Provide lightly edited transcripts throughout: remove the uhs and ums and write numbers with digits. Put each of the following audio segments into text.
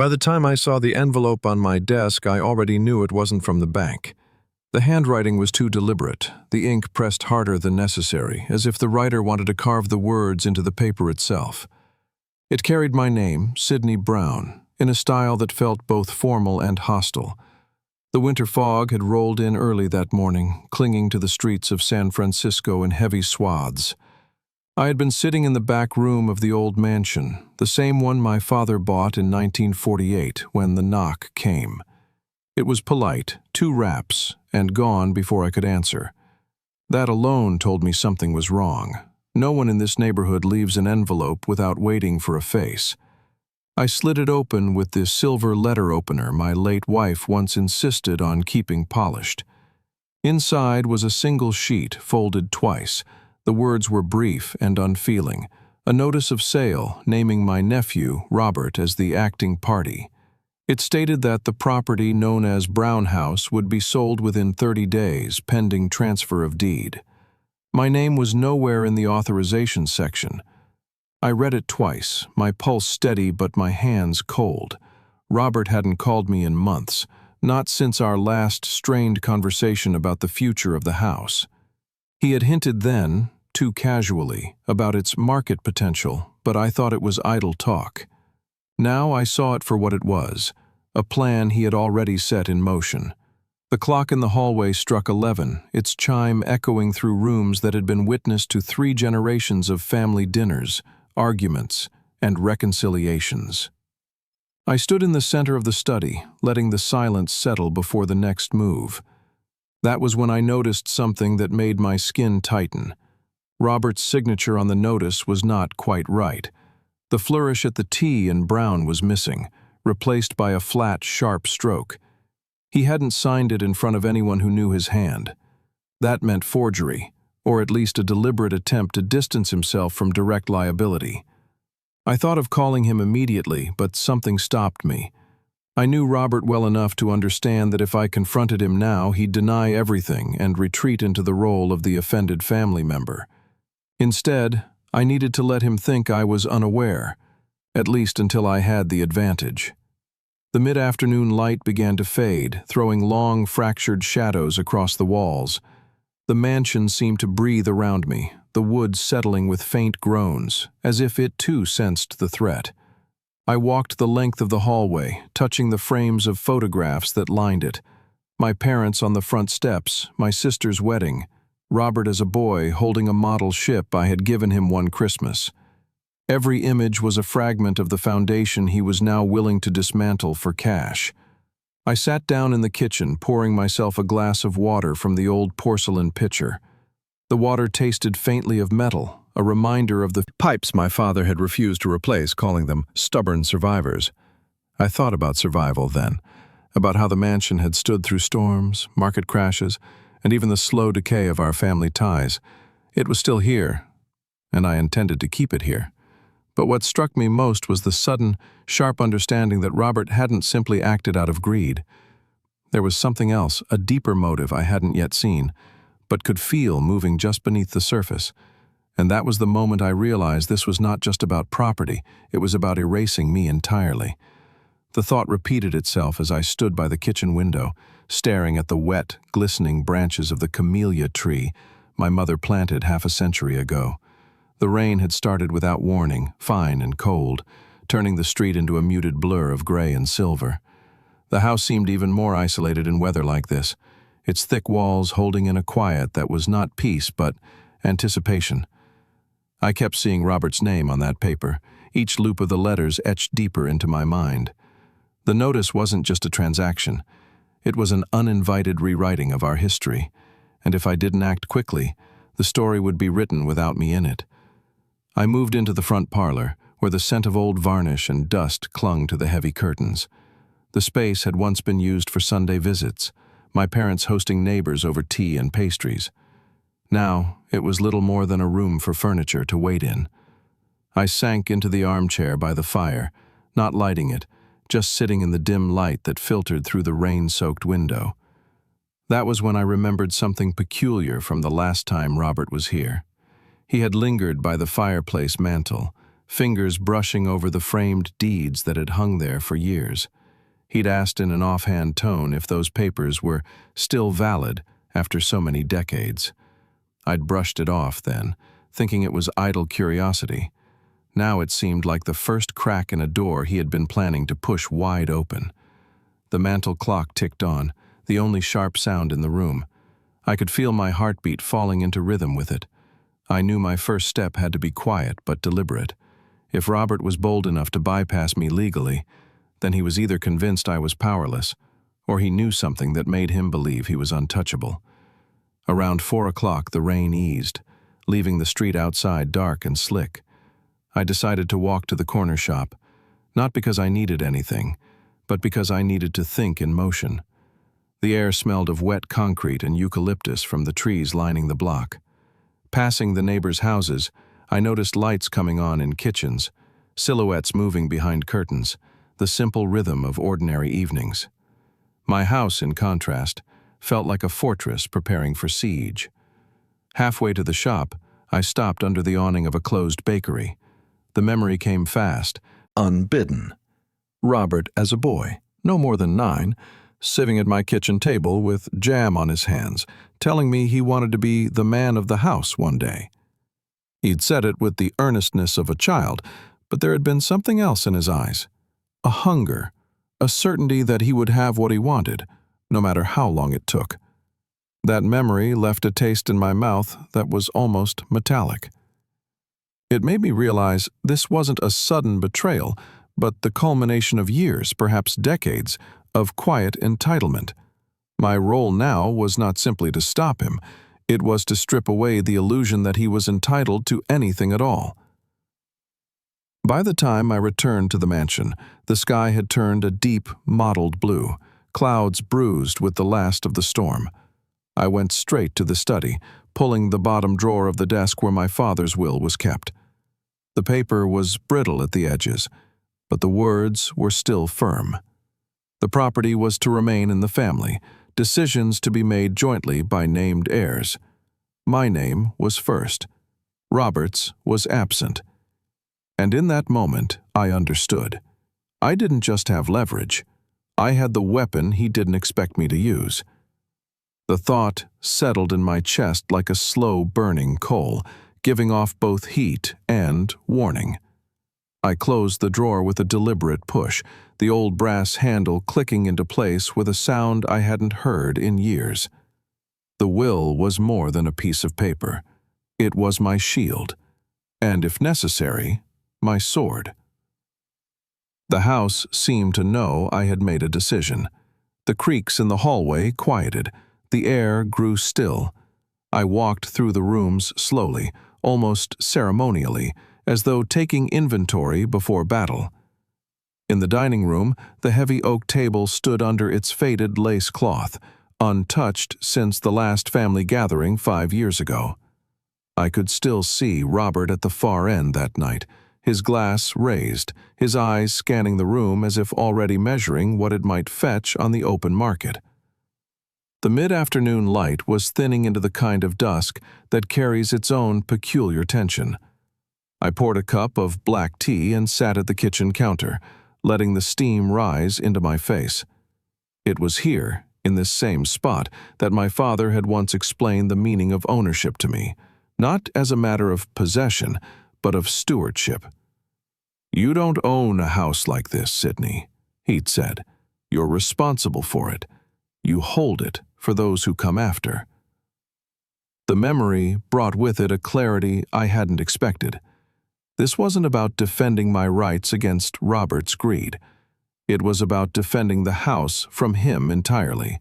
By the time I saw the envelope on my desk, I already knew it wasn't from the bank. The handwriting was too deliberate, the ink pressed harder than necessary, as if the writer wanted to carve the words into the paper itself. It carried my name, Sidney Brown, in a style that felt both formal and hostile. The winter fog had rolled in early that morning, clinging to the streets of San Francisco in heavy swaths. I had been sitting in the back room of the old mansion, the same one my father bought in 1948 when the knock came. It was polite, 2 raps, and gone before I could answer. That alone told me something was wrong. No one in this neighborhood leaves an envelope without waiting for a face. I slid it open with the silver letter opener my late wife once insisted on keeping polished. Inside was a single sheet folded twice. The words were brief and unfeeling. A notice of sale naming my nephew, Robert, as the acting party. It stated that the property known as Brown House would be sold within 30 days, pending transfer of deed. My name was nowhere in the authorization section. I read it twice, my pulse steady but my hands cold. Robert hadn't called me in months, not since our last strained conversation about the future of the house. He had hinted then, too casually, about its market potential, but I thought it was idle talk. Now I saw it for what it was, a plan he had already set in motion. The clock in the hallway struck 11, its chime echoing through rooms that had been witness to 3 generations of family dinners, arguments, and reconciliations. I stood in the center of the study, letting the silence settle before the next move. That was when I noticed something that made my skin tighten. Robert's signature on the notice was not quite right. The flourish at the T in Brown was missing, replaced by a flat, sharp stroke. He hadn't signed it in front of anyone who knew his hand. That meant forgery, or at least a deliberate attempt to distance himself from direct liability. I thought of calling him immediately, but something stopped me. I knew Robert well enough to understand that if I confronted him now, he'd deny everything and retreat into the role of the offended family member. Instead, I needed to let him think I was unaware, at least until I had the advantage. The mid-afternoon light began to fade, throwing long, fractured shadows across the walls. The mansion seemed to breathe around me, the woods settling with faint groans, as if it too sensed the threat. I walked the length of the hallway, touching the frames of photographs that lined it. My parents on the front steps, my sister's wedding, Robert as a boy holding a model ship I had given him one Christmas. Every image was a fragment of the foundation he was now willing to dismantle for cash. I sat down in the kitchen, pouring myself a glass of water from the old porcelain pitcher. The water tasted faintly of metal, a reminder of the pipes my father had refused to replace, calling them stubborn survivors. I thought about survival then, about how the mansion had stood through storms, market crashes, and even the slow decay of our family ties. It was still here, and I intended to keep it here. But what struck me most was the sudden, sharp understanding that Robert hadn't simply acted out of greed. There was something else, a deeper motive I hadn't yet seen, but could feel moving just beneath the surface. And that was the moment I realized this was not just about property, it was about erasing me entirely. The thought repeated itself as I stood by the kitchen window, staring at the wet, glistening branches of the camellia tree my mother planted half a century ago. The rain had started without warning, fine and cold, turning the street into a muted blur of gray and silver. The house seemed even more isolated in weather like this, its thick walls holding in a quiet that was not peace but anticipation. I kept seeing Robert's name on that paper, each loop of the letters etched deeper into my mind. The notice wasn't just a transaction. It was an uninvited rewriting of our history, and if I didn't act quickly, the story would be written without me in it. I moved into the front parlor, where the scent of old varnish and dust clung to the heavy curtains. The space had once been used for Sunday visits, my parents hosting neighbors over tea and pastries. Now, it was little more than a room for furniture to wait in. I sank into the armchair by the fire, not lighting it, just sitting in the dim light that filtered through the rain-soaked window. That was when I remembered something peculiar from the last time Robert was here. He had lingered by the fireplace mantel, fingers brushing over the framed deeds that had hung there for years. He'd asked in an offhand tone if those papers were still valid after so many decades. I'd brushed it off then, thinking it was idle curiosity. Now it seemed like the first crack in a door he had been planning to push wide open. The mantel clock ticked on, the only sharp sound in the room. I could feel my heartbeat falling into rhythm with it. I knew my first step had to be quiet but deliberate. If Robert was bold enough to bypass me legally, then he was either convinced I was powerless, or he knew something that made him believe he was untouchable. Around 4 o'clock, the rain eased, leaving the street outside dark and slick. I decided to walk to the corner shop, not because I needed anything, but because I needed to think in motion. The air smelled of wet concrete and eucalyptus from the trees lining the block. Passing the neighbors' houses, I noticed lights coming on in kitchens, silhouettes moving behind curtains, the simple rhythm of ordinary evenings. My house, in contrast, felt like a fortress preparing for siege. Halfway to the shop, I stopped under the awning of a closed bakery. The memory came fast, unbidden. Robert as a boy, no more than 9, sitting at my kitchen table with jam on his hands, telling me he wanted to be the man of the house one day. He'd said it with the earnestness of a child, but there had been something else in his eyes. A hunger, a certainty that he would have what he wanted, no matter how long it took. That memory left a taste in my mouth that was almost metallic. It made me realize this wasn't a sudden betrayal, but the culmination of years, perhaps decades, of quiet entitlement. My role now was not simply to stop him, it was to strip away the illusion that he was entitled to anything at all. By the time I returned to the mansion, the sky had turned a deep, mottled blue, clouds bruised with the last of the storm. I went straight to the study, pulling the bottom drawer of the desk where my father's will was kept. The paper was brittle at the edges, but the words were still firm. The property was to remain in the family, decisions to be made jointly by named heirs. My name was first. Robert's was absent. And in that moment, I understood. I didn't just have leverage. I had the weapon he didn't expect me to use. The thought settled in my chest like a slow burning coal, giving off both heat and warning. I closed the drawer with a deliberate push, the old brass handle clicking into place with a sound I hadn't heard in years. The will was more than a piece of paper. It was my shield, and if necessary, my sword. The house seemed to know I had made a decision. The creaks in the hallway quieted. The air grew still. I walked through the rooms slowly, almost ceremonially, as though taking inventory before battle. In the dining room, the heavy oak table stood under its faded lace cloth, untouched since the last family gathering 5 years ago. I could still see Robert at the far end that night, his glass raised, his eyes scanning the room as if already measuring what it might fetch on the open market. The mid-afternoon light was thinning into the kind of dusk that carries its own peculiar tension. I poured a cup of black tea and sat at the kitchen counter, letting the steam rise into my face. It was here, in this same spot, that my father had once explained the meaning of ownership to me, not as a matter of possession, but of stewardship. "You don't own a house like this, Sydney," he'd said. "You're responsible for it. You hold it for those who come after." The memory brought with it a clarity I hadn't expected. This wasn't about defending my rights against Robert's greed. It was about defending the house from him entirely.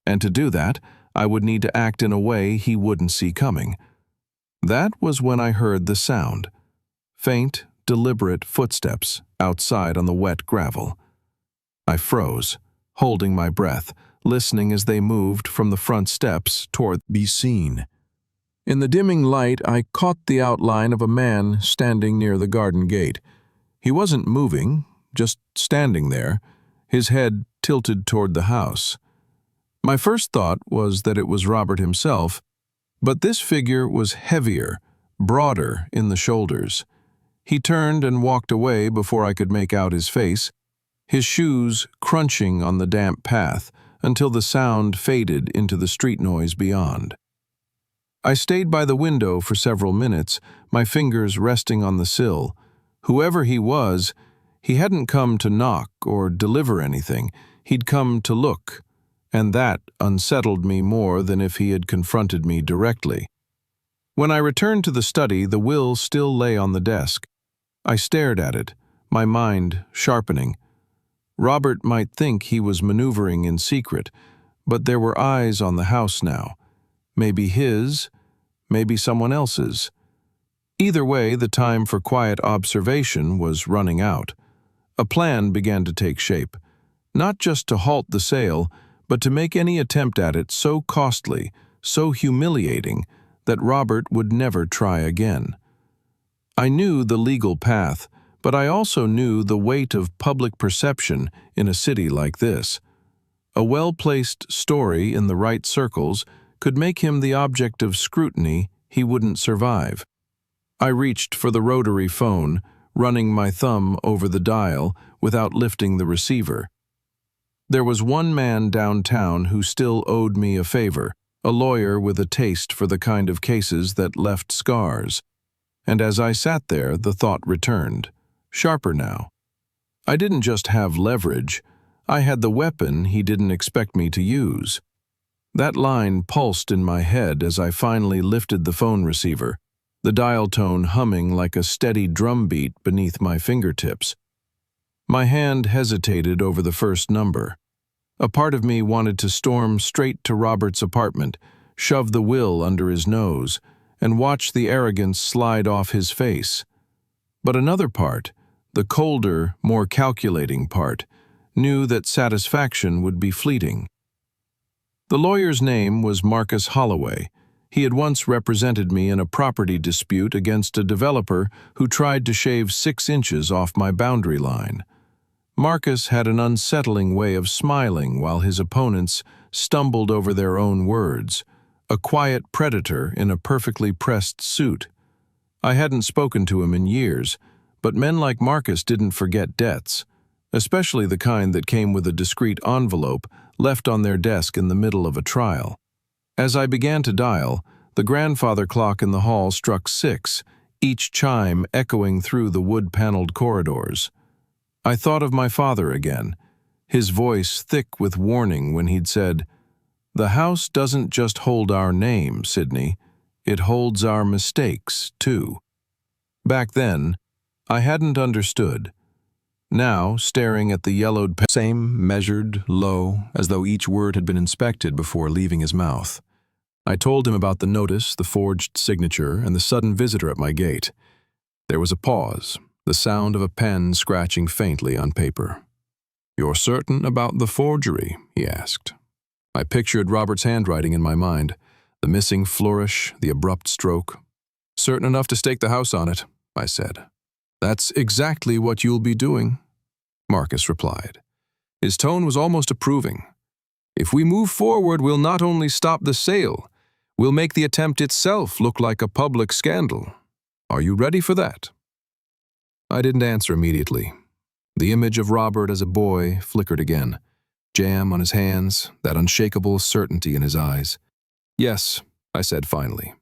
And to do that, I would need to act in a way he wouldn't see coming. That was when I heard the sound. Faint, deliberate footsteps outside on the wet gravel. I froze, holding my breath, listening as they moved from the front steps toward the scene. In the dimming light, I caught the outline of a man standing near the garden gate. He wasn't moving, just standing there, his head tilted toward the house. My first thought was that it was Robert himself, but this figure was heavier, broader in the shoulders. He turned and walked away before I could make out his face, his shoes crunching on the damp path until the sound faded into the street noise beyond. I stayed by the window for several minutes, my fingers resting on the sill. Whoever he was, he hadn't come to knock or deliver anything. He'd come to look, and that unsettled me more than if he had confronted me directly. When I returned to the study, the will still lay on the desk. I stared at it, my mind sharpening. Robert might think he was maneuvering in secret, but there were eyes on the house now. Maybe his, maybe someone else's. Either way, the time for quiet observation was running out. A plan began to take shape, not just to halt the sale, but to make any attempt at it so costly, so humiliating, that Robert would never try again. I knew the legal path, but I also knew the weight of public perception in a city like this. A well-placed story in the right circles could make him the object of scrutiny he wouldn't survive. I reached for the rotary phone, running my thumb over the dial without lifting the receiver. There was one man downtown who still owed me a favor, a lawyer with a taste for the kind of cases that left scars. And as I sat there, the thought returned, sharper now. I didn't just have leverage, I had the weapon he didn't expect me to use. That line pulsed in my head as I finally lifted the phone receiver, the dial tone humming like a steady drumbeat beneath my fingertips. My hand hesitated over the first number. A part of me wanted to storm straight to Robert's apartment, shove the will under his nose, and watch the arrogance slide off his face. But another part, the colder, more calculating part, knew that satisfaction would be fleeting. The lawyer's name was Marcus Holloway. He had once represented me in a property dispute against a developer who tried to shave 6 inches off my boundary line. Marcus had an unsettling way of smiling while his opponents stumbled over their own words, a quiet predator in a perfectly pressed suit. I hadn't spoken to him in years, but men like Marcus didn't forget debts, especially the kind that came with a discreet envelope left on their desk in the middle of a trial. As I began to dial, the grandfather clock in the hall struck 6, each chime echoing through the wood-paneled corridors. I thought of my father again, his voice thick with warning when he'd said, "The house doesn't just hold our name, Sydney. It holds our mistakes, too." Back then, I hadn't understood. Now, staring at the yellowed same measured, low, as though each word had been inspected before leaving his mouth. I told him about the notice, the forged signature, and the sudden visitor at my gate. There was a pause, the sound of a pen scratching faintly on paper. "You're certain about the forgery?" he asked. I pictured Robert's handwriting in my mind, the missing flourish, the abrupt stroke. "Certain enough to stake the house on it," I said. "That's exactly what you'll be doing," Marcus replied. His tone was almost approving. "If we move forward, we'll not only stop the sale, we'll make the attempt itself look like a public scandal. Are you ready for that?" I didn't answer immediately. The image of Robert as a boy flickered again. Jam on his hands, that unshakable certainty in his eyes. "Yes," I said finally.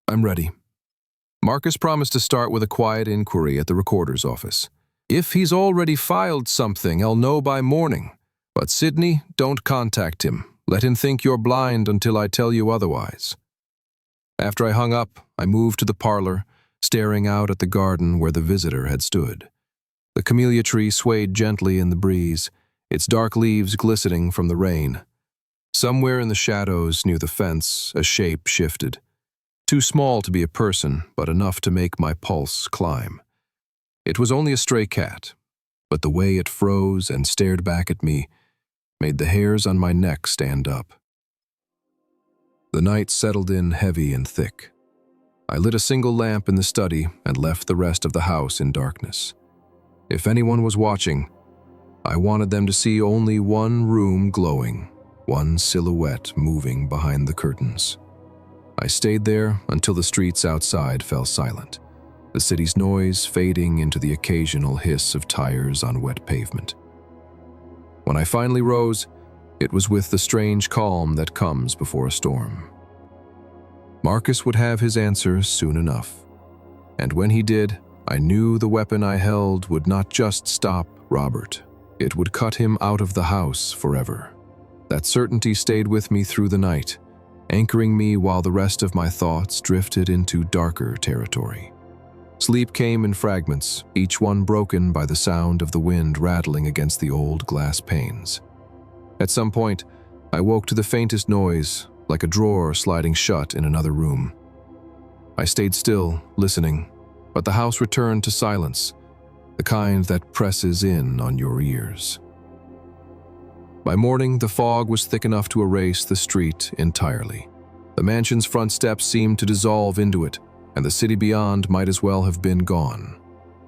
"I'm ready." Marcus promised to start with a quiet inquiry at the recorder's office. "If he's already filed something, I'll know by morning. But Sydney, don't contact him. Let him think you're blind until I tell you otherwise." After I hung up, I moved to the parlor, staring out at the garden where the visitor had stood. The camellia tree swayed gently in the breeze, its dark leaves glistening from the rain. Somewhere in the shadows near the fence, a shape shifted. Too small to be a person, but enough to make my pulse climb. It was only a stray cat, but the way it froze and stared back at me made the hairs on my neck stand up. The night settled in heavy and thick. I lit a single lamp in the study and left the rest of the house in darkness. If anyone was watching, I wanted them to see only one room glowing, one silhouette moving behind the curtains. I stayed there until the streets outside fell silent. the city's noise fading into the occasional hiss of tires on wet pavement. When I finally rose, it was with the strange calm that comes before a storm. Marcus would have his answers soon enough, and when he did, I knew the weapon I held would not just stop Robert. It would cut him out of the house forever. That certainty stayed with me through the night, anchoring me while the rest of my thoughts drifted into darker territory. Sleep came in fragments, each one broken by the sound of the wind rattling against the old glass panes. At some point, I woke to the faintest noise, like a drawer sliding shut in another room. I stayed still, listening, but the house returned to silence, the kind that presses in on your ears. By morning, the fog was thick enough to erase the street entirely. The mansion's front steps seemed to dissolve into it, and the city beyond might as well have been gone.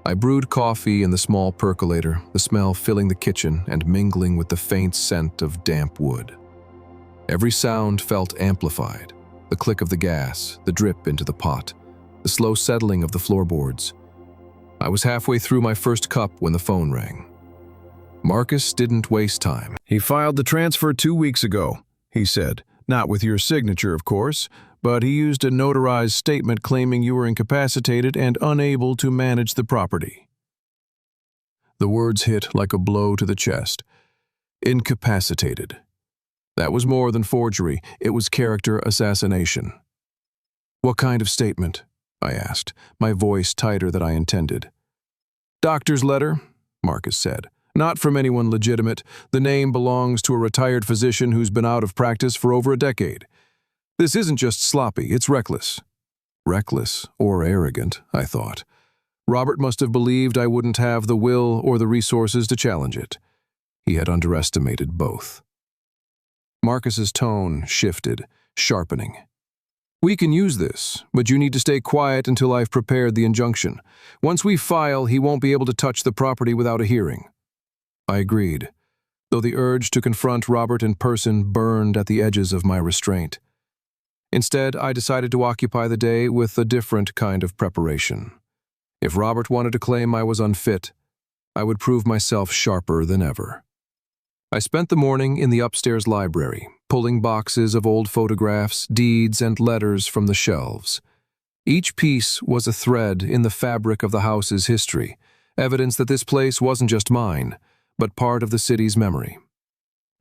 I brewed coffee in the small percolator, the smell filling the kitchen and mingling with the faint scent of damp wood. Every sound felt amplified: the click of the gas, the drip into the pot, the slow settling of the floorboards. I was halfway through my first cup when the phone rang. Marcus didn't waste time. "He filed the transfer 2 weeks ago," he said. "Not with your signature, of course, but he used a notarized statement claiming you were incapacitated and unable to manage the property." The words hit like a blow to the chest. Incapacitated. That was more than forgery. It was character assassination. "What kind of statement?" I asked, my voice tighter than I intended. "Doctor's letter," Marcus said. "Not from anyone legitimate. The name belongs to a retired physician who's been out of practice for over a decade. This isn't just sloppy, it's reckless." Reckless or arrogant, I thought. Robert must have believed I wouldn't have the will or the resources to challenge it. He had underestimated both. Marcus's tone shifted, sharpening. "We can use this, but you need to stay quiet until I've prepared the injunction. Once we file, he won't be able to touch the property without a hearing." I agreed, though the urge to confront Robert in person burned at the edges of my restraint. Instead, I decided to occupy the day with a different kind of preparation. If Robert wanted to claim I was unfit, I would prove myself sharper than ever. I spent the morning in the upstairs library, pulling boxes of old photographs, deeds, and letters from the shelves. Each piece was a thread in the fabric of the house's history, evidence that this place wasn't just mine, but part of the city's memory.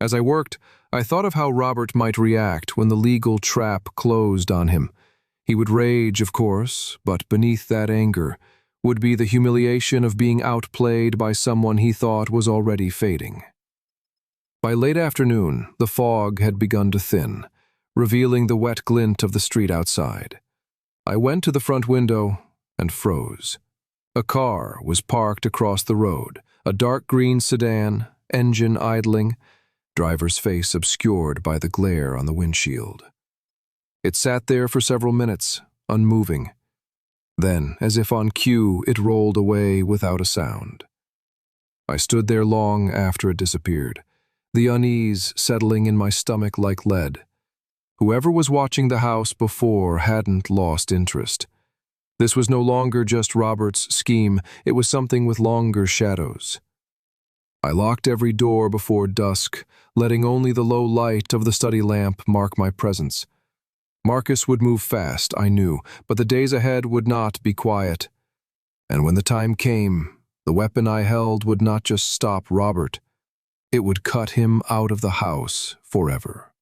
As I worked, I thought of how Robert might react when the legal trap closed on him. He would rage, of course, but beneath that anger would be the humiliation of being outplayed by someone he thought was already fading. By late afternoon, the fog had begun to thin, revealing the wet glint of the street outside. I went to the front window and froze. A car was parked across the road, a dark green sedan, engine idling, driver's face obscured by the glare on the windshield. It sat there for several minutes, unmoving. Then, as if on cue, it rolled away without a sound. I stood there long after it disappeared, the unease settling in my stomach like lead. Whoever was watching the house before hadn't lost interest. This was no longer just Robert's scheme, it was something with longer shadows. I locked every door before dusk, letting only the low light of the study lamp mark my presence. Marcus would move fast, I knew, but the days ahead would not be quiet. And when the time came, the weapon I held would not just stop Robert, it would cut him out of the house forever.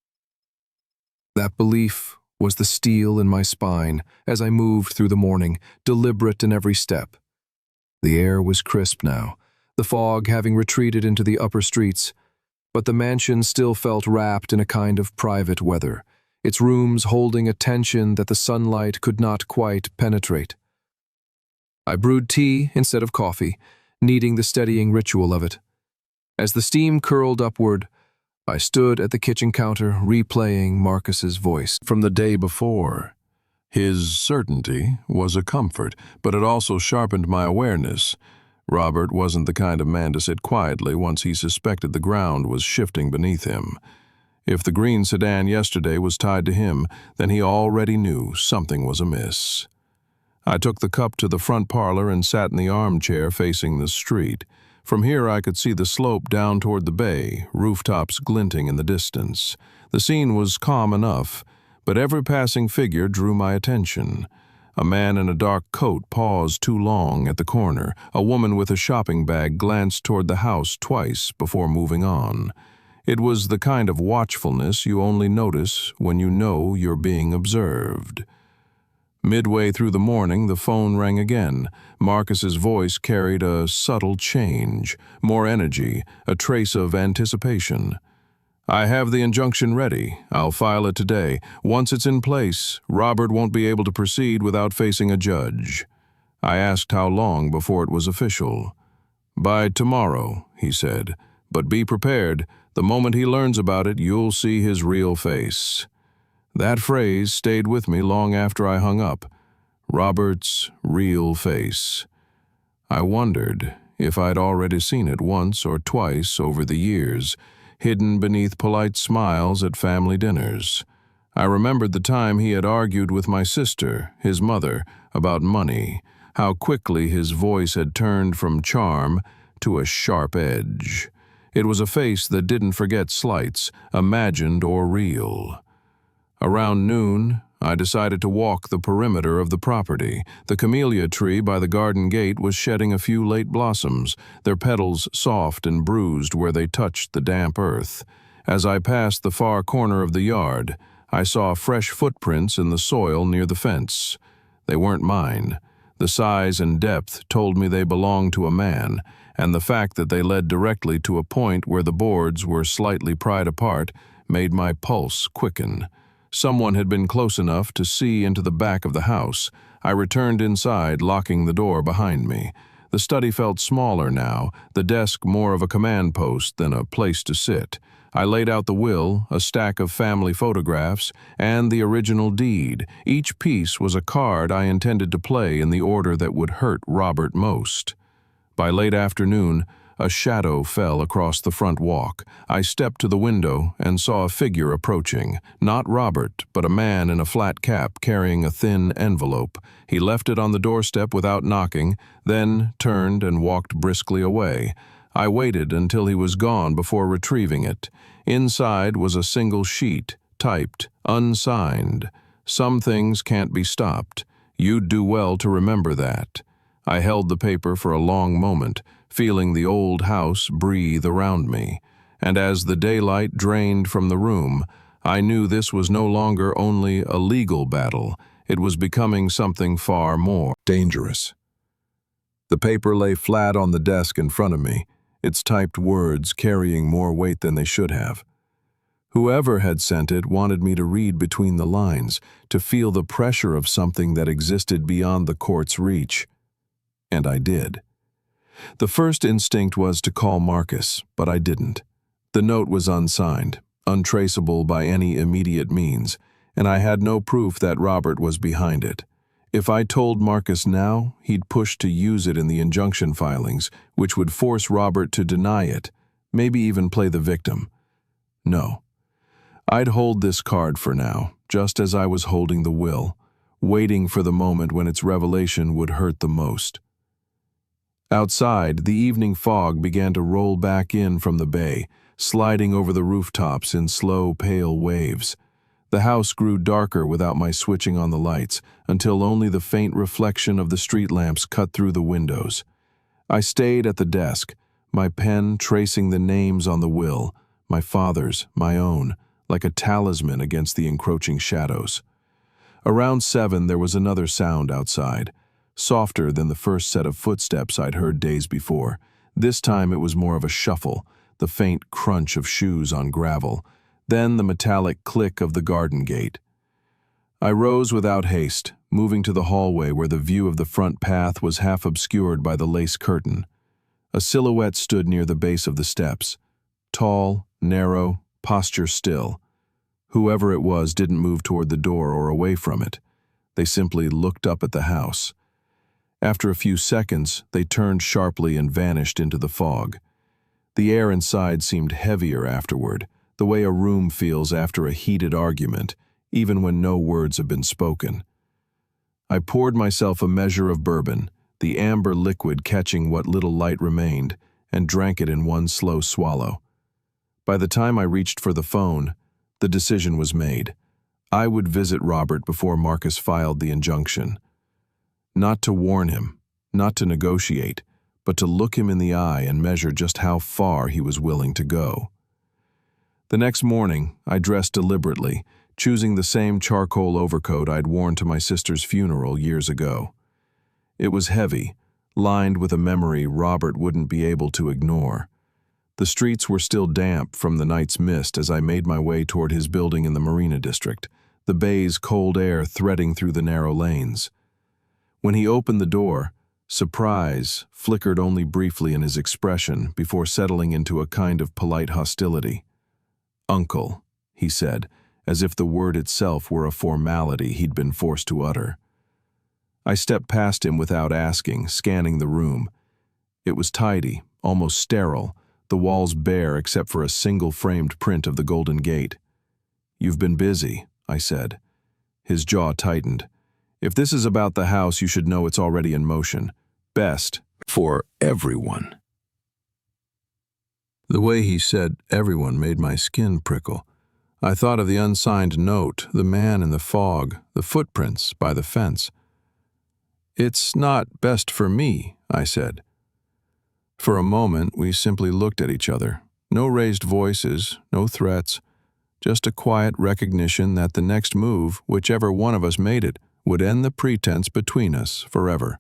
That belief was the steel in my spine as I moved through the morning, deliberate in every step. The air was crisp now, the fog having retreated into the upper streets, but the mansion still felt wrapped in a kind of private weather, its rooms holding a tension that the sunlight could not quite penetrate. I brewed tea instead of coffee, needing the steadying ritual of it. As the steam curled upward, I stood at the kitchen counter replaying Marcus's voice from the day before. His certainty was a comfort, but it also sharpened my awareness. Robert wasn't the kind of man to sit quietly once he suspected the ground was shifting beneath him. If the green sedan yesterday was tied to him, then he already knew something was amiss. I took the cup to the front parlor and sat in the armchair facing the street. From here I could see the slope down toward the bay, rooftops glinting in the distance. The scene was calm enough, but every passing figure drew my attention. A man in a dark coat paused too long at the corner. A woman with a shopping bag glanced toward the house twice before moving on. It was the kind of watchfulness you only notice when you know you're being observed. Midway through the morning, the phone rang again. Marcus's voice carried a subtle change, more energy, a trace of anticipation. "I have the injunction ready. I'll file it today. Once it's in place, Robert won't be able to proceed without facing a judge." I asked how long before it was official. "By tomorrow," he said. "But be prepared. The moment he learns about it, you'll see his real face." That phrase stayed with me long after I hung up. Robert's real face. I wondered if I'd already seen it once or twice over the years, hidden beneath polite smiles at family dinners. I remembered the time he had argued with my sister, his mother, about money, how quickly his voice had turned from charm to a sharp edge. It was a face that didn't forget slights, imagined or real. Around noon, I decided to walk the perimeter of the property. The camellia tree by the garden gate was shedding a few late blossoms, their petals soft and bruised where they touched the damp earth. As I passed the far corner of the yard, I saw fresh footprints in the soil near the fence. They weren't mine. The size and depth told me they belonged to a man, and the fact that they led directly to a point where the boards were slightly pried apart made my pulse quicken. Someone had been close enough to see into the back of the house. I returned inside, locking the door behind me. The study felt smaller now, the desk more of a command post than a place to sit. I laid out the will, a stack of family photographs, and the original deed. Each piece was a card I intended to play in the order that would hurt Robert most. By late afternoon, a shadow fell across the front walk. I stepped to the window and saw a figure approaching. Not Robert, but a man in a flat cap carrying a thin envelope. He left it on the doorstep without knocking, then turned and walked briskly away. I waited until he was gone before retrieving it. Inside was a single sheet, typed, unsigned. "Some things can't be stopped. You'd do well to remember that." I held the paper for a long moment, feeling the old house breathe around me. And as the daylight drained from the room, I knew this was no longer only a legal battle. It was becoming something far more dangerous. The paper lay flat on the desk in front of me, its typed words carrying more weight than they should have. Whoever had sent it wanted me to read between the lines, to feel the pressure of something that existed beyond the court's reach. And I did. The first instinct was to call Marcus, but I didn't. The note was unsigned, untraceable by any immediate means, and I had no proof that Robert was behind it. If I told Marcus now, he'd push to use it in the injunction filings, which would force Robert to deny it, maybe even play the victim. No. I'd hold this card for now, just as I was holding the will, waiting for the moment when its revelation would hurt the most. Outside, the evening fog began to roll back in from the bay, sliding over the rooftops in slow, pale waves. The house grew darker without my switching on the lights, until only the faint reflection of the street lamps cut through the windows. I stayed at the desk, my pen tracing the names on the will, my father's, my own, like a talisman against the encroaching shadows. Around 7, there was another sound outside, softer than the first set of footsteps I'd heard days before. This time it was more of a shuffle, the faint crunch of shoes on gravel, then the metallic click of the garden gate. I rose without haste, moving to the hallway where the view of the front path was half obscured by the lace curtain. A silhouette stood near the base of the steps. Tall, narrow, posture still. Whoever it was didn't move toward the door or away from it. They simply looked up at the house. After a few seconds, they turned sharply and vanished into the fog. The air inside seemed heavier afterward, the way a room feels after a heated argument, even when no words have been spoken. I poured myself a measure of bourbon, the amber liquid catching what little light remained, and drank it in one slow swallow. By the time I reached for the phone, the decision was made. I would visit Robert before Marcus filed the injunction. Not to warn him, not to negotiate, but to look him in the eye and measure just how far he was willing to go. The next morning, I dressed deliberately, choosing the same charcoal overcoat I'd worn to my sister's funeral years ago. It was heavy, lined with a memory Robert wouldn't be able to ignore. The streets were still damp from the night's mist as I made my way toward his building in the Marina District, the bay's cold air threading through the narrow lanes. When he opened the door, surprise flickered only briefly in his expression before settling into a kind of polite hostility. "Uncle," he said, as if the word itself were a formality he'd been forced to utter. I stepped past him without asking, scanning the room. It was tidy, almost sterile, the walls bare except for a single framed print of the Golden Gate. "You've been busy," I said. His jaw tightened. "If this is about the house, you should know it's already in motion. Best for everyone." The way he said everyone made my skin prickle. I thought of the unsigned note, the man in the fog, the footprints by the fence. "It's not best for me," I said. For a moment, we simply looked at each other. No raised voices, no threats, just a quiet recognition that the next move, whichever one of us made it, would end the pretense between us forever.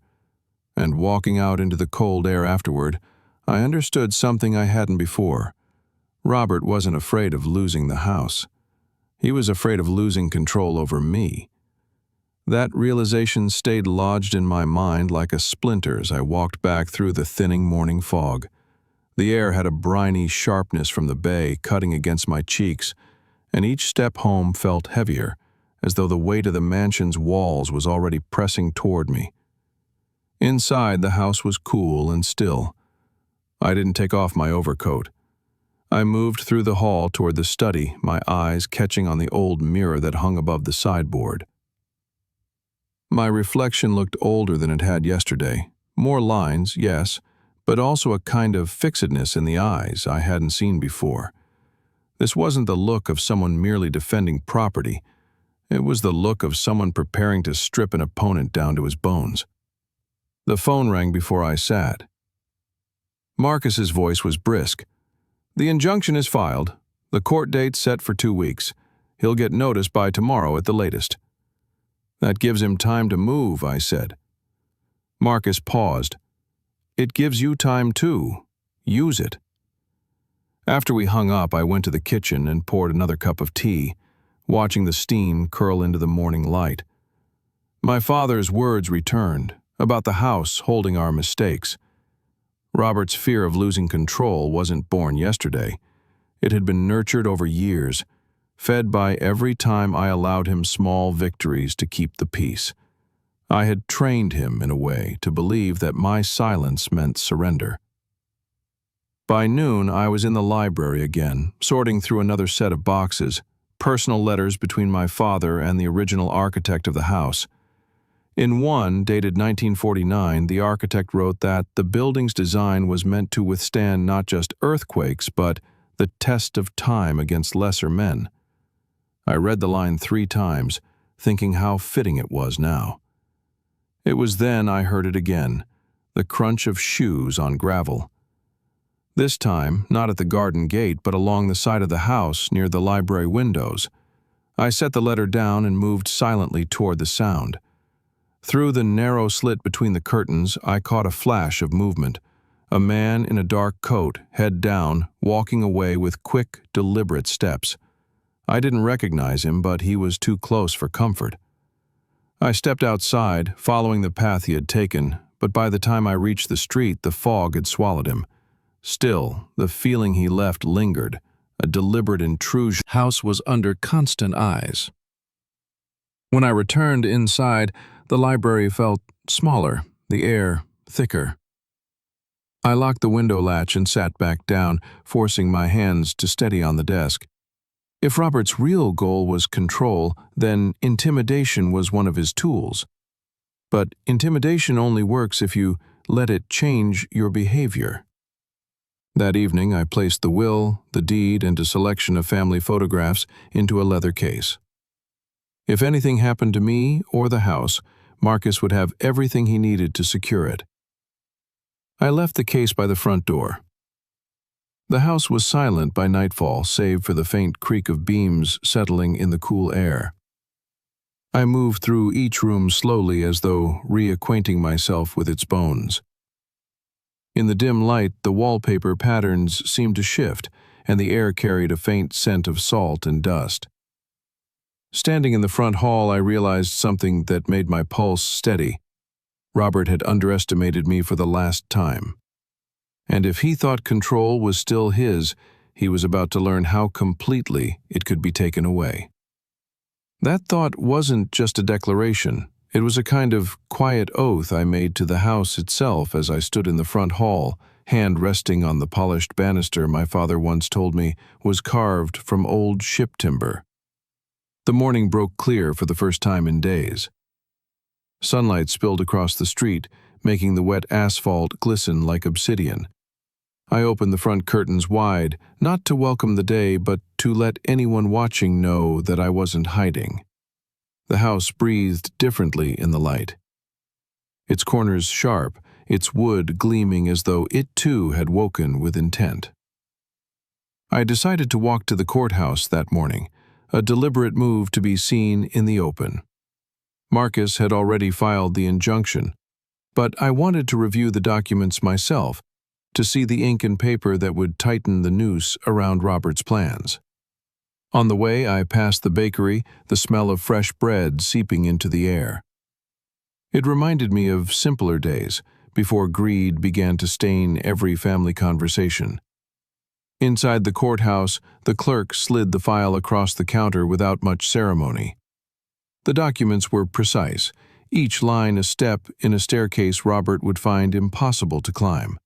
And walking out into the cold air afterward, I understood something I hadn't before. Robert wasn't afraid of losing the house. He was afraid of losing control over me. That realization stayed lodged in my mind like a splinter as I walked back through the thinning morning fog. The air had a briny sharpness from the bay cutting against my cheeks, and each step home felt heavier, as though the weight of the mansion's walls was already pressing toward me. Inside, the house was cool and still. I didn't take off my overcoat. I moved through the hall toward the study, my eyes catching on the old mirror that hung above the sideboard. My reflection looked older than it had yesterday. More lines, yes, but also a kind of fixedness in the eyes I hadn't seen before. This wasn't the look of someone merely defending property. It was the look of someone preparing to strip an opponent down to his bones. The phone rang before I sat. Marcus's voice was brisk. "The injunction is filed. The court date's set for 2 weeks. He'll get notice by tomorrow at the latest." "That gives him time to move," I said. Marcus paused. "It gives you time too. Use it." After we hung up, I went to the kitchen and poured another cup of tea, watching the steam curl into the morning light. My father's words returned, about the house holding our mistakes. Robert's fear of losing control wasn't born yesterday. It had been nurtured over years, fed by every time I allowed him small victories to keep the peace. I had trained him, in a way, to believe that my silence meant surrender. By noon, I was in the library again, sorting through another set of boxes, personal letters between my father and the original architect of the house. In one, dated 1949, the architect wrote that the building's design was meant to withstand not just earthquakes, but the test of time against lesser men. I read the line 3 times, thinking how fitting it was now. It was then I heard it again, the crunch of shoes on gravel. This time, not at the garden gate, but along the side of the house near the library windows. I set the letter down and moved silently toward the sound. Through the narrow slit between the curtains, I caught a flash of movement. A man in a dark coat, head down, walking away with quick, deliberate steps. I didn't recognize him, but he was too close for comfort. I stepped outside, following the path he had taken, but by the time I reached the street, the fog had swallowed him. Still, the feeling he left lingered, a deliberate intrusion. The house was under constant eyes. When I returned inside, the library felt smaller, the air thicker. I locked the window latch and sat back down, forcing my hands to steady on the desk. If Robert's real goal was control, then intimidation was one of his tools. But intimidation only works if you let it change your behavior. That evening, I placed the will, the deed, and a selection of family photographs into a leather case. If anything happened to me or the house, Marcus would have everything he needed to secure it. I left the case by the front door. The house was silent by nightfall, save for the faint creak of beams settling in the cool air. I moved through each room slowly as though reacquainting myself with its bones. In the dim light, the wallpaper patterns seemed to shift, and the air carried a faint scent of salt and dust. Standing in the front hall, I realized something that made my pulse steady. Robert had underestimated me for the last time. And if he thought control was still his, he was about to learn how completely it could be taken away. That thought wasn't just a declaration. It was a kind of quiet oath I made to the house itself as I stood in the front hall, hand resting on the polished banister my father once told me was carved from old ship timber. The morning broke clear for the first time in days. Sunlight spilled across the street, making the wet asphalt glisten like obsidian. I opened the front curtains wide, not to welcome the day, but to let anyone watching know that I wasn't hiding. The house breathed differently in the light. Its corners sharp, its wood gleaming as though it too had woken with intent. I decided to walk to the courthouse that morning, a deliberate move to be seen in the open. Marcus had already filed the injunction, but I wanted to review the documents myself, to see the ink and paper that would tighten the noose around Robert's plans. On the way, I passed the bakery, the smell of fresh bread seeping into the air. It reminded me of simpler days, before greed began to stain every family conversation. Inside the courthouse, the clerk slid the file across the counter without much ceremony. The documents were precise, each line a step in a staircase Robert would find impossible to climb.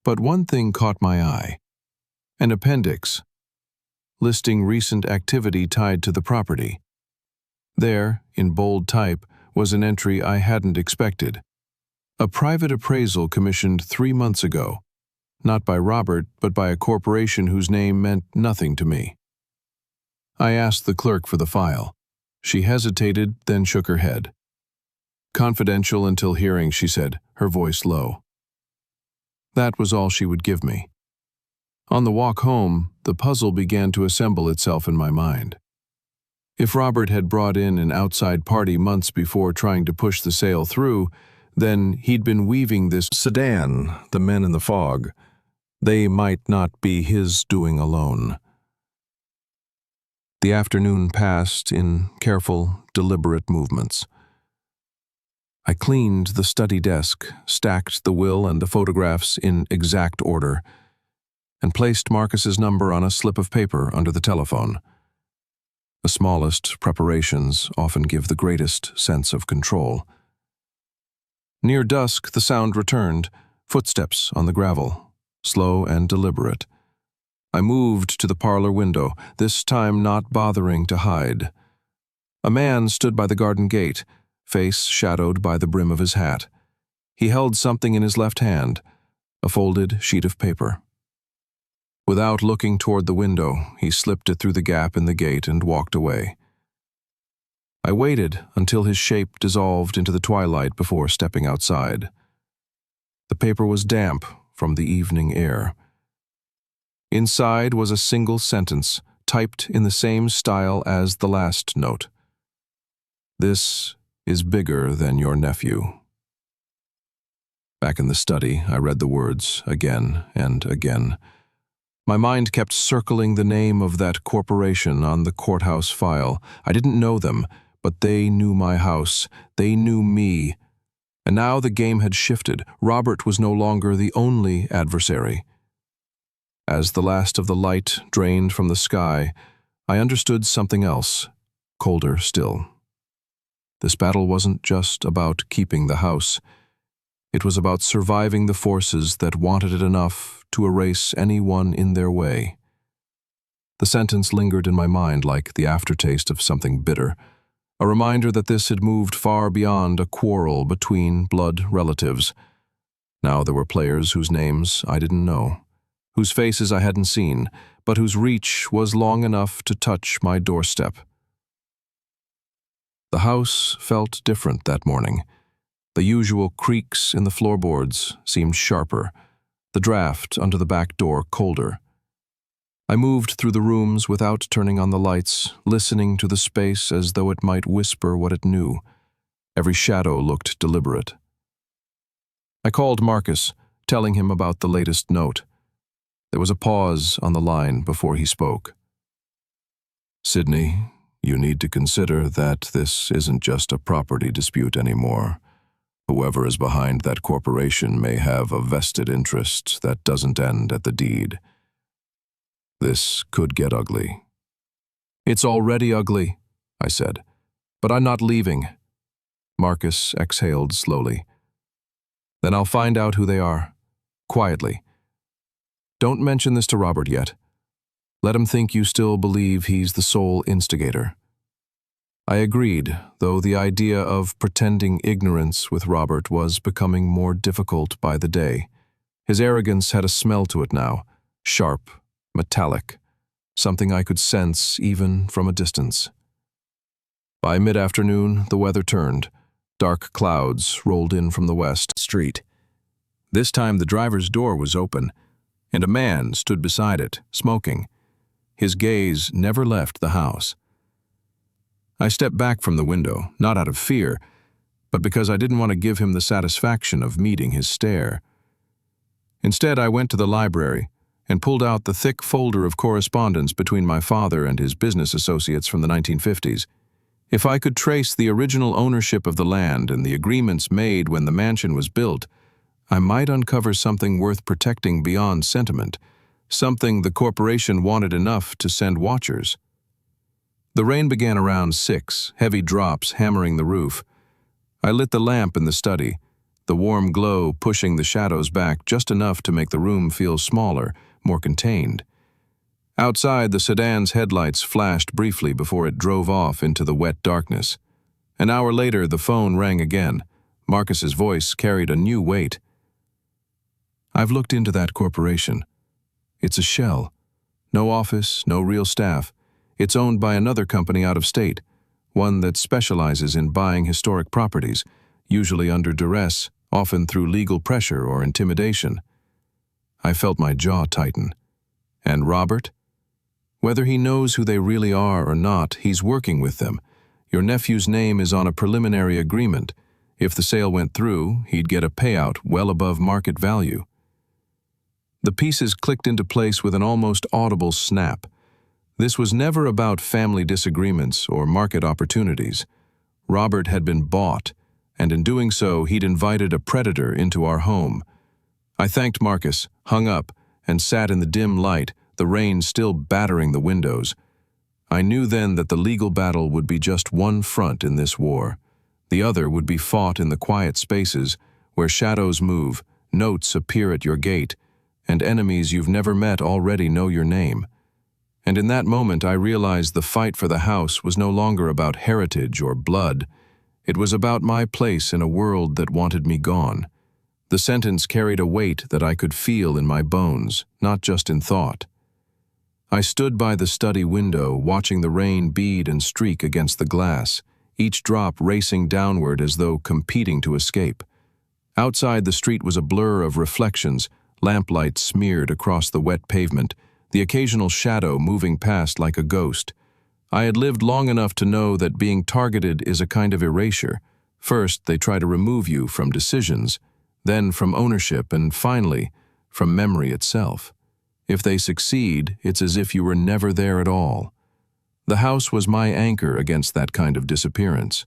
But one thing caught my eye: an appendix, listing recent activity tied to the property. There, in bold type, was an entry I hadn't expected. A private appraisal commissioned 3 months ago, not by Robert, but by a corporation whose name meant nothing to me. I asked the clerk for the file. She hesitated, then shook her head. "Confidential until hearing," she said, her voice low. That was all she would give me. On the walk home, the puzzle began to assemble itself in my mind. If Robert had brought in an outside party months before trying to push the sale through, then he'd been weaving this sedan, the men in the fog. They might not be his doing alone. The afternoon passed in careful, deliberate movements. I cleaned the study desk, stacked the will and the photographs in exact order, and placed Marcus's number on a slip of paper under the telephone. The smallest preparations often give the greatest sense of control. Near dusk, the sound returned, footsteps on the gravel, slow and deliberate. I moved to the parlor window, this time not bothering to hide. A man stood by the garden gate, face shadowed by the brim of his hat. He held something in his left hand, a folded sheet of paper. Without looking toward the window, he slipped it through the gap in the gate and walked away. I waited until his shape dissolved into the twilight before stepping outside. The paper was damp from the evening air. Inside was a single sentence, typed in the same style as the last note. "This is bigger than your nephew." Back in the study, I read the words again and again. My mind kept circling the name of that corporation on the courthouse file. I didn't know them, but they knew my house. They knew me. And now the game had shifted. Robert was no longer the only adversary. As the last of the light drained from the sky, I understood something else, colder still. This battle wasn't just about keeping the house. It was about surviving the forces that wanted it enough to erase anyone in their way. The sentence lingered in my mind like the aftertaste of something bitter, a reminder that this had moved far beyond a quarrel between blood relatives. Now there were players whose names I didn't know, whose faces I hadn't seen, but whose reach was long enough to touch my doorstep. The house felt different that morning. The usual creaks in the floorboards seemed sharper, the draft under the back door colder. I moved through the rooms without turning on the lights, listening to the space as though it might whisper what it knew. Every shadow looked deliberate. I called Marcus, telling him about the latest note. There was a pause on the line before he spoke. "Sydney, you need to consider that this isn't just a property dispute anymore. Whoever is behind that corporation may have a vested interest that doesn't end at the deed. This could get ugly." "It's already ugly," I said, "but I'm not leaving." Marcus exhaled slowly. "Then I'll find out who they are, quietly. Don't mention this to Robert yet. Let him think you still believe he's the sole instigator." I agreed, though the idea of pretending ignorance with Robert was becoming more difficult by the day. His arrogance had a smell to it now, sharp, metallic, something I could sense even from a distance. By mid-afternoon, the weather turned. Dark clouds rolled in from the west street. This time the driver's door was open, and a man stood beside it, smoking. His gaze never left the house. I stepped back from the window, not out of fear, but because I didn't want to give him the satisfaction of meeting his stare. Instead, I went to the library and pulled out the thick folder of correspondence between my father and his business associates from the 1950s. If I could trace the original ownership of the land and the agreements made when the mansion was built, I might uncover something worth protecting beyond sentiment, something the corporation wanted enough to send watchers. The rain began around 6, heavy drops hammering the roof. I lit the lamp in the study, the warm glow pushing the shadows back just enough to make the room feel smaller, more contained. Outside, the sedan's headlights flashed briefly before it drove off into the wet darkness. An hour later, the phone rang again. Marcus's voice carried a new weight. "I've looked into that corporation. It's a shell. No office, no real staff. It's owned by another company out of state, one that specializes in buying historic properties, usually under duress, often through legal pressure or intimidation." I felt my jaw tighten. And Robert? Whether he knows who they really are or not, he's working with them. Your nephew's name is on a preliminary agreement. If the sale went through, he'd get a payout well above market value. The pieces clicked into place with an almost audible snap. This was never about family disagreements or market opportunities. Robert had been bought, and in doing so, he'd invited a predator into our home. I thanked Marcus, hung up, and sat in the dim light, the rain still battering the windows. I knew then that the legal battle would be just one front in this war. The other would be fought in the quiet spaces where shadows move, notes appear at your gate, and enemies you've never met already know your name. And in that moment I realized the fight for the house was no longer about heritage or blood. It was about my place in a world that wanted me gone. The sentence carried a weight that I could feel in my bones, not just in thought. I stood by the study window, watching the rain bead and streak against the glass, each drop racing downward as though competing to escape. Outside, the street was a blur of reflections, lamplight smeared across the wet pavement, the occasional shadow moving past like a ghost. I had lived long enough to know that being targeted is a kind of erasure. First, they try to remove you from decisions, then from ownership, and finally, from memory itself. If they succeed, it's as if you were never there at all. The house was my anchor against that kind of disappearance.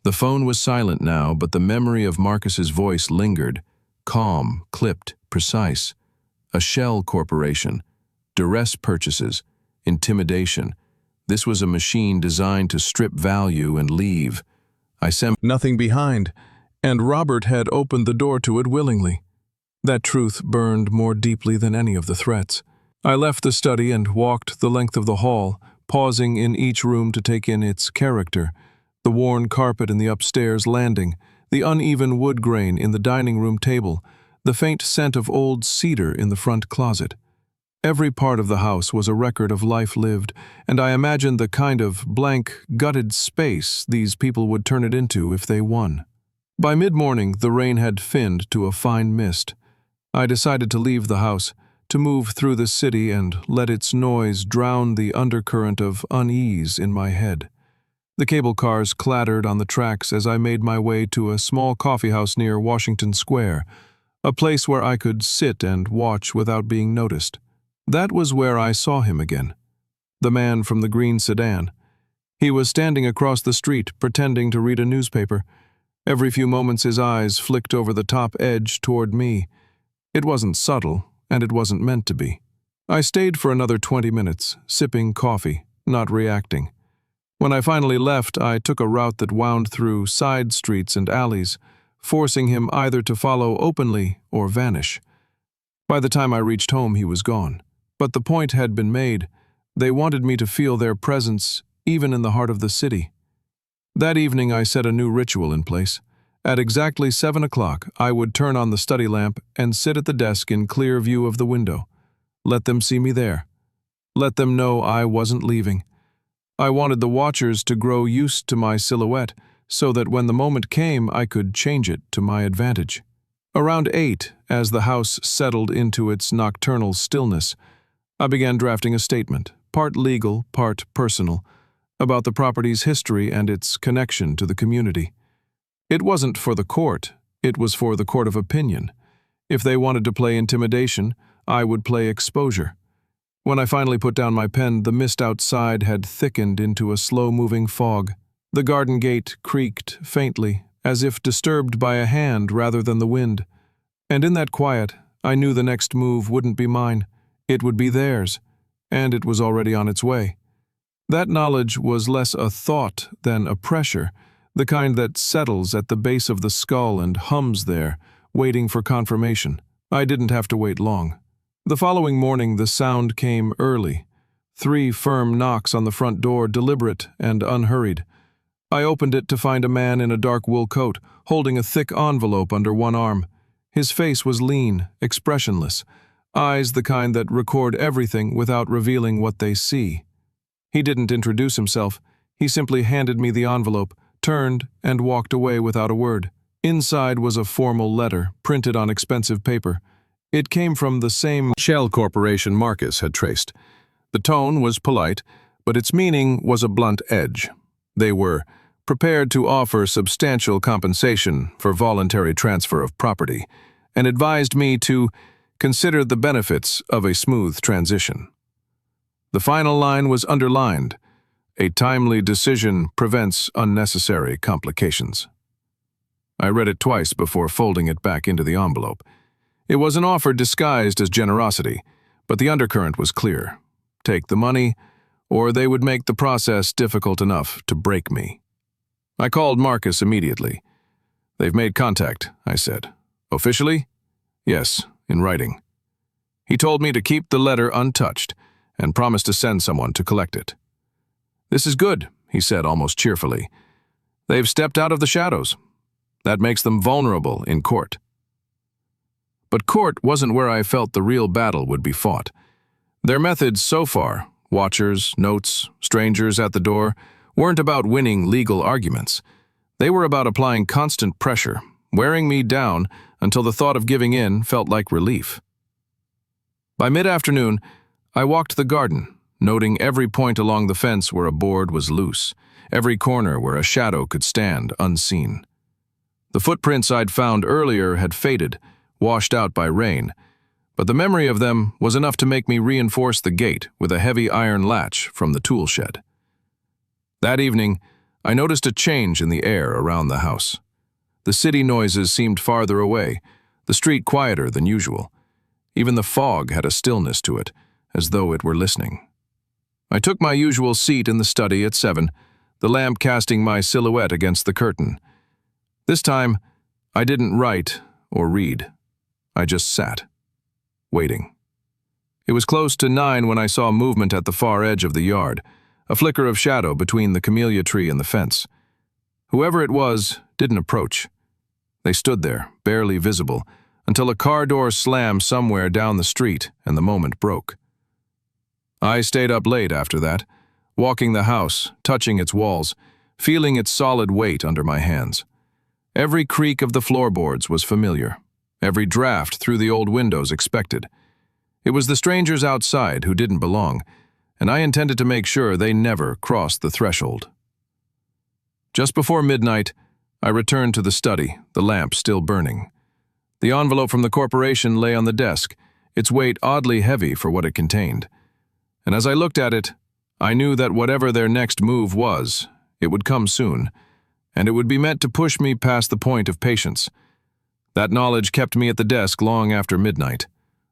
The phone was silent now, but the memory of Marcus's voice lingered, calm, clipped, precise. A shell corporation, duress purchases, intimidation. This was a machine designed to strip value and leave. I sent nothing behind, and Robert had opened the door to it willingly. That truth burned more deeply than any of the threats. I left the study and walked the length of the hall, pausing in each room to take in its character. The The worn carpet in the upstairs landing, the uneven wood grain in the dining room table, the faint scent of old cedar in the front closet. Every part of the house was a record of life lived, and I imagined the kind of blank, gutted space these people would turn it into if they won. By mid-morning, the rain had thinned to a fine mist. I decided to leave the house, to move through the city and let its noise drown the undercurrent of unease in my head. The cable cars clattered on the tracks as I made my way to a small coffeehouse near Washington Square, a place where I could sit and watch without being noticed. That was where I saw him again, the man from the green sedan. He was standing across the street, pretending to read a newspaper. Every few moments his eyes flicked over the top edge toward me. It wasn't subtle, and it wasn't meant to be. I stayed for another 20 minutes, sipping coffee, not reacting. When I finally left, I took a route that wound through side streets and alleys, forcing him either to follow openly or vanish. By the time I reached home, he was gone. But the point had been made. They wanted me to feel their presence, even in the heart of the city. That evening, I set a new ritual in place. At exactly 7 o'clock, I would turn on the study lamp and sit at the desk in clear view of the window. Let them see me there. Let them know I wasn't leaving. I wanted the watchers to grow used to my silhouette so that when the moment came, I could change it to my advantage. Around 8, as the house settled into its nocturnal stillness, I began drafting a statement, part legal, part personal, about the property's history and its connection to the community. It wasn't for the court, it was for the court of opinion. If they wanted to play intimidation, I would play exposure. When I finally put down my pen, the mist outside had thickened into a slow-moving fog. The garden gate creaked faintly, as if disturbed by a hand rather than the wind. And in that quiet, I knew the next move wouldn't be mine. It would be theirs, and it was already on its way. That knowledge was less a thought than a pressure, the kind that settles at the base of the skull and hums there, waiting for confirmation. I didn't have to wait long. The following morning, the sound came early. 3 firm knocks on the front door, deliberate and unhurried. I opened it to find a man in a dark wool coat, holding a thick envelope under one arm. His face was lean, expressionless, eyes the kind that record everything without revealing what they see. He didn't introduce himself. He simply handed me the envelope, turned, and walked away without a word. Inside was a formal letter, printed on expensive paper. It came from the same shell corporation Marcus had traced. The tone was polite, but its meaning was a blunt edge. They were prepared to offer substantial compensation for voluntary transfer of property, and advised me to consider the benefits of a smooth transition. The final line was underlined. A timely decision prevents unnecessary complications. I read it twice before folding it back into the envelope. It was an offer disguised as generosity, but the undercurrent was clear. Take the money, or they would make the process difficult enough to break me. I called Marcus immediately. "They've made contact," I said. "Officially?" "Yes, in writing." He told me to keep the letter untouched and promised to send someone to collect it. "This is good," he said almost cheerfully. "They've stepped out of the shadows. That makes them vulnerable in court." But court wasn't where I felt the real battle would be fought. Their methods so far, watchers, notes, strangers at the door, weren't about winning legal arguments. They were about applying constant pressure, wearing me down until the thought of giving in felt like relief. By mid-afternoon, I walked the garden, noting every point along the fence where a board was loose, every corner where a shadow could stand unseen. The footprints I'd found earlier had faded, washed out by rain, but the memory of them was enough to make me reinforce the gate with a heavy iron latch from the tool shed. That evening, I noticed a change in the air around the house. The city noises seemed farther away, the street quieter than usual. Even the fog had a stillness to it, as though it were listening. I took my usual seat in the study at 7, the lamp casting my silhouette against the curtain. This time, I didn't write or read. I just sat, waiting. It was close to 9 when I saw movement at the far edge of the yard, a flicker of shadow between the camellia tree and the fence. Whoever it was didn't approach. They stood there, barely visible, until a car door slammed somewhere down the street and the moment broke. I stayed up late after that, walking the house, touching its walls, feeling its solid weight under my hands. Every creak of the floorboards was familiar, every draft through the old windows expected. It was the strangers outside who didn't belong, and I intended to make sure they never crossed the threshold. Just before midnight, I returned to the study, the lamp still burning. The envelope from the corporation lay on the desk, its weight oddly heavy for what it contained. And as I looked at it, I knew that whatever their next move was, it would come soon, and it would be meant to push me past the point of patience. That knowledge kept me at the desk long after midnight,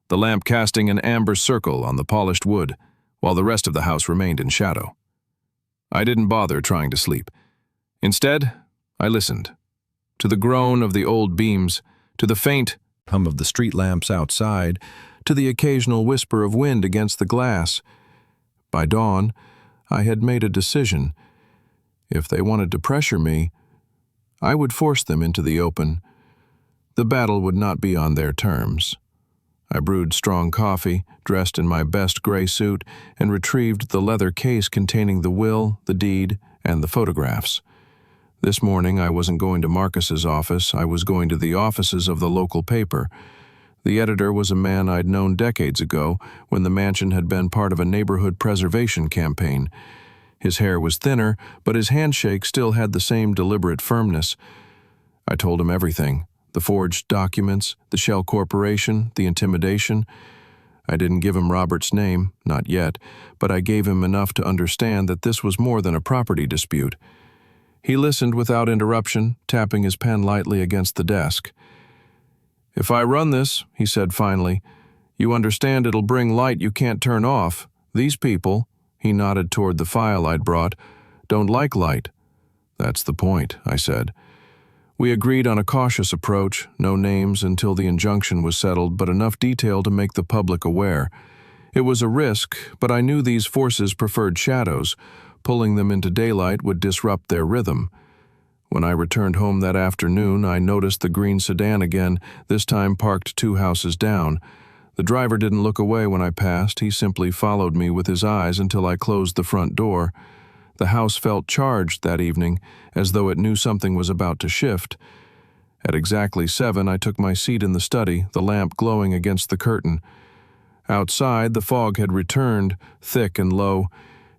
the lamp casting an amber circle on the polished wood, while the rest of the house remained in shadow. I didn't bother trying to sleep. Instead, I listened. To the groan of the old beams, to the faint hum of the street lamps outside, to the occasional whisper of wind against the glass. By dawn, I had made a decision. If they wanted to pressure me, I would force them into the open. The battle would not be on their terms. I brewed strong coffee, dressed in my best gray suit, and retrieved the leather case containing the will, the deed, and the photographs. This morning I wasn't going to Marcus's office, I was going to the offices of the local paper. The editor was a man I'd known decades ago when the mansion had been part of a neighborhood preservation campaign. His hair was thinner, but his handshake still had the same deliberate firmness. I told him everything. The forged documents, the shell corporation, the intimidation. I didn't give him Robert's name, not yet, but I gave him enough to understand that this was more than a property dispute. He listened without interruption, tapping his pen lightly against the desk. "If I run this," he said finally, "you understand it'll bring light you can't turn off. These people," he nodded toward the file I'd brought, "don't like light." "That's the point," I said. We agreed on a cautious approach, no names until the injunction was settled, but enough detail to make the public aware. It was a risk, but I knew these forces preferred shadows. Pulling them into daylight would disrupt their rhythm. When I returned home that afternoon, I noticed the green sedan again, this time parked 2 houses down. The driver didn't look away when I passed, he simply followed me with his eyes until I closed the front door. The house felt charged that evening, as though it knew something was about to shift. At exactly 7, I took my seat in the study, the lamp glowing against the curtain. Outside, the fog had returned, thick and low.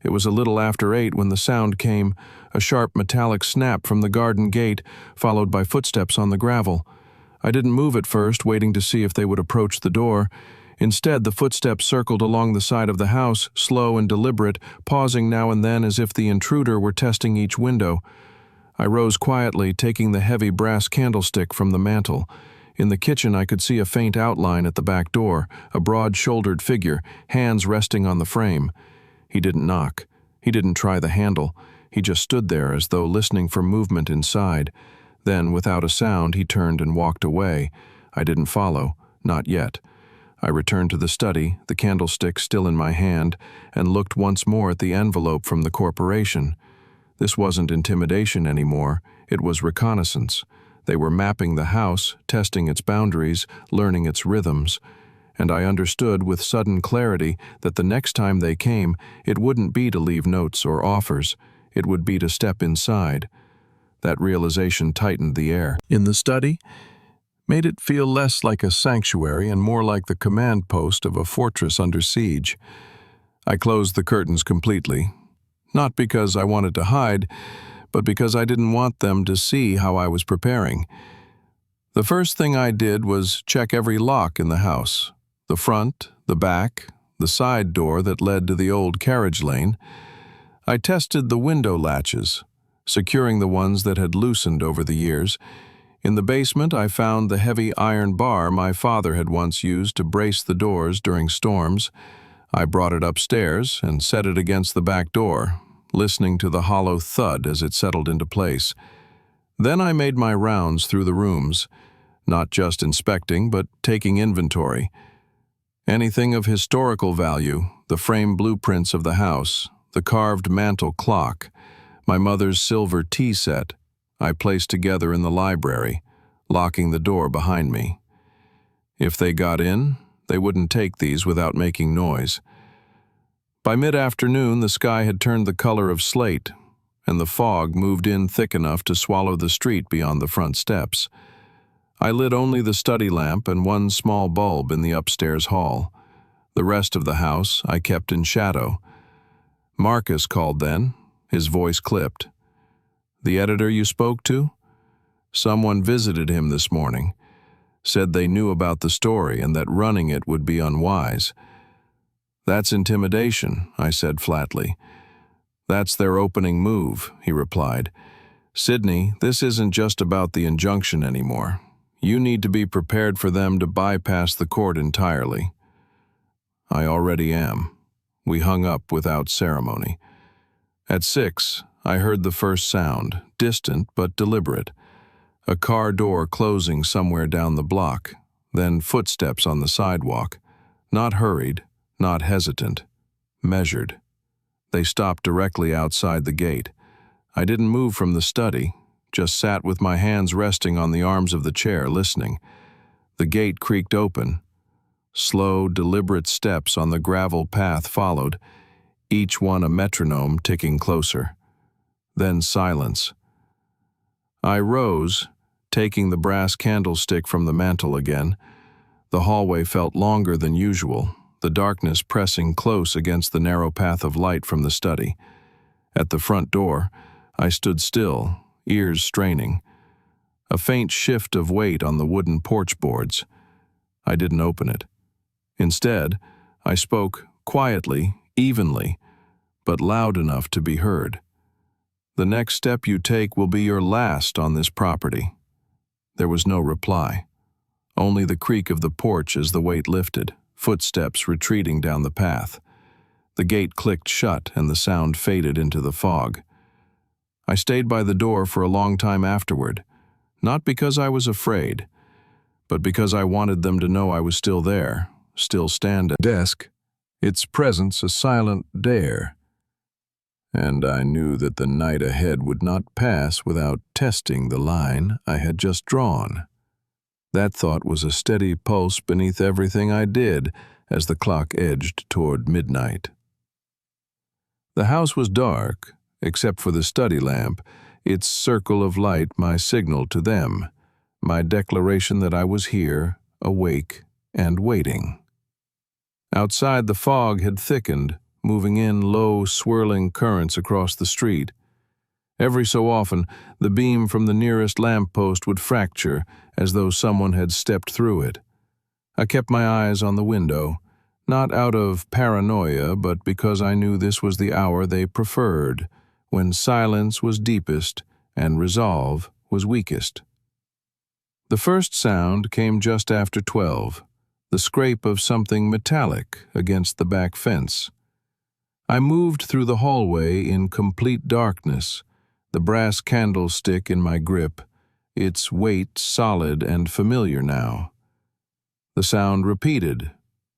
It was a little after 8 when the sound came, a sharp metallic snap from the garden gate, followed by footsteps on the gravel. I didn't move at first, waiting to see if they would approach the door. Instead, the footsteps circled along the side of the house, slow and deliberate, pausing now and then as if the intruder were testing each window. I rose quietly, taking the heavy brass candlestick from the mantel. In the kitchen, I could see a faint outline at the back door, a broad-shouldered figure, hands resting on the frame. He didn't knock. He didn't try the handle. He just stood there as though listening for movement inside. Then, without a sound, he turned and walked away. I didn't follow. Not yet. I returned to the study, the candlestick still in my hand, and looked once more at the envelope from the corporation. This wasn't intimidation anymore. It was reconnaissance. They were mapping the house, testing its boundaries, learning its rhythms. And I understood with sudden clarity that the next time they came, it wouldn't be to leave notes or offers. It would be to step inside. That realization tightened the air. In the study, made it feel less like a sanctuary and more like the command post of a fortress under siege. I closed the curtains completely, not because I wanted to hide, but because I didn't want them to see how I was preparing. The first thing I did was check every lock in the house, the front, the back, the side door that led to the old carriage lane. I tested the window latches, securing the ones that had loosened over the years. In the basement, I found the heavy iron bar my father had once used to brace the doors during storms. I brought it upstairs and set it against the back door, listening to the hollow thud as it settled into place. Then I made my rounds through the rooms, not just inspecting, but taking inventory. Anything of historical value, the frame blueprints of the house, the carved mantel clock, my mother's silver tea set, I placed together in the library, locking the door behind me. If they got in, they wouldn't take these without making noise. By mid-afternoon, the sky had turned the color of slate, and the fog moved in thick enough to swallow the street beyond the front steps. I lit only the study lamp and one small bulb in the upstairs hall. The rest of the house I kept in shadow. Marcus called then, his voice clipped. "The editor you spoke to? Someone visited him this morning. Said they knew about the story and that running it would be unwise." "That's intimidation," I said flatly. "That's their opening move," he replied. "Sydney, this isn't just about the injunction anymore. You need to be prepared for them to bypass the court entirely." "I already am." We hung up without ceremony. At 6, I heard the first sound, distant but deliberate. A car door closing somewhere down the block, then footsteps on the sidewalk. Not hurried, not hesitant, measured. They stopped directly outside the gate. I didn't move from the study, just sat with my hands resting on the arms of the chair, listening. The gate creaked open. Slow, deliberate steps on the gravel path followed, each one a metronome ticking closer. Then silence. I rose, taking the brass candlestick from the mantel again. The hallway felt longer than usual, the darkness pressing close against the narrow path of light from the study. At the front door, I stood still, ears straining. A faint shift of weight on the wooden porch boards. I didn't open it. Instead, I spoke quietly, evenly, but loud enough to be heard. "The next step you take will be your last on this property." There was no reply. Only the creak of the porch as the weight lifted, footsteps retreating down the path. The gate clicked shut and the sound faded into the fog. I stayed by the door for a long time afterward, not because I was afraid, but because I wanted them to know I was still there, still standing. Desk, its presence a silent dare. And I knew that the night ahead would not pass without testing the line I had just drawn. That thought was a steady pulse beneath everything I did as the clock edged toward midnight. The house was dark, except for the study lamp, its circle of light my signal to them, my declaration that I was here, awake and waiting. Outside, the fog had thickened, moving in low, swirling currents across the street. Every so often, the beam from the nearest lamppost would fracture, as though someone had stepped through it. I kept my eyes on the window, not out of paranoia, but because I knew this was the hour they preferred, when silence was deepest and resolve was weakest. The first sound came just after 12, the scrape of something metallic against the back fence. I moved through the hallway in complete darkness, the brass candlestick in my grip, its weight solid and familiar now. The sound repeated,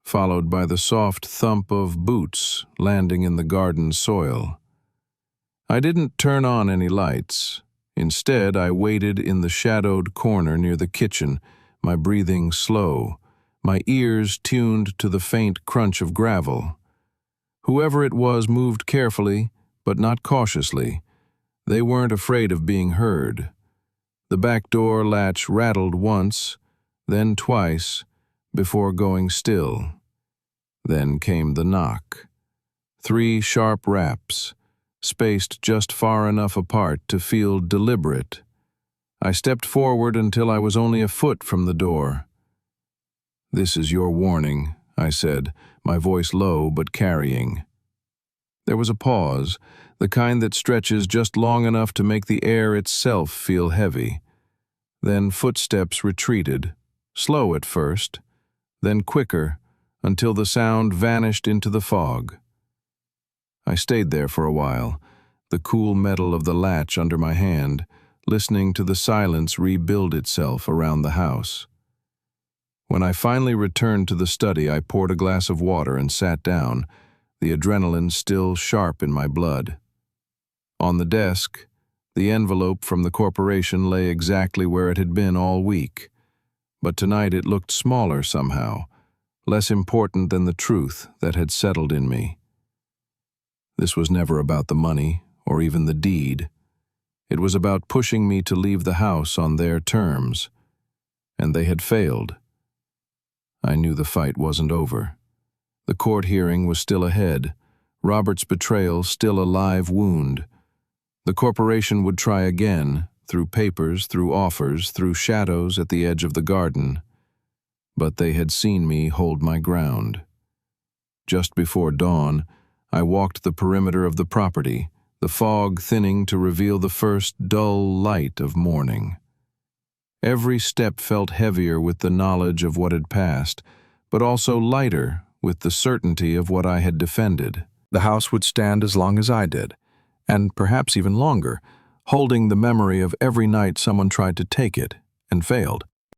followed by the soft thump of boots landing in the garden soil. I didn't turn on any lights. Instead, I waited in the shadowed corner near the kitchen, my breathing slow, my ears tuned to the faint crunch of gravel. Whoever it was moved carefully, but not cautiously. They weren't afraid of being heard. The back door latch rattled once, then twice, before going still. Then came the knock. 3 sharp raps, spaced just far enough apart to feel deliberate. I stepped forward until I was only a foot from the door. "This is your warning," I said, my voice low but carrying. There was a pause, the kind that stretches just long enough to make the air itself feel heavy. Then footsteps retreated, slow at first, then quicker, until the sound vanished into the fog. I stayed there for a while, the cool metal of the latch under my hand, listening to the silence rebuild itself around the house. When I finally returned to the study, I poured a glass of water and sat down, the adrenaline still sharp in my blood. On the desk, The envelope from the corporation lay exactly where it had been all week, but tonight it looked smaller somehow, less important than the truth that had settled in me. This was never about the money or even the deed. It was about pushing me to leave the house on their terms, and they had failed. I knew the fight wasn't over. The court hearing was still ahead, Robert's betrayal still a live wound. The corporation would try again, through papers, through offers, through shadows at the edge of the garden. But they had seen me hold my ground. Just before dawn, I walked the perimeter of the property, the fog thinning to reveal the first dull light of morning. Every step felt heavier with the knowledge of what had passed, but also lighter with the certainty of what I had defended. The house would stand as long as I did, and perhaps even longer, holding the memory of every night someone tried to take it and failed.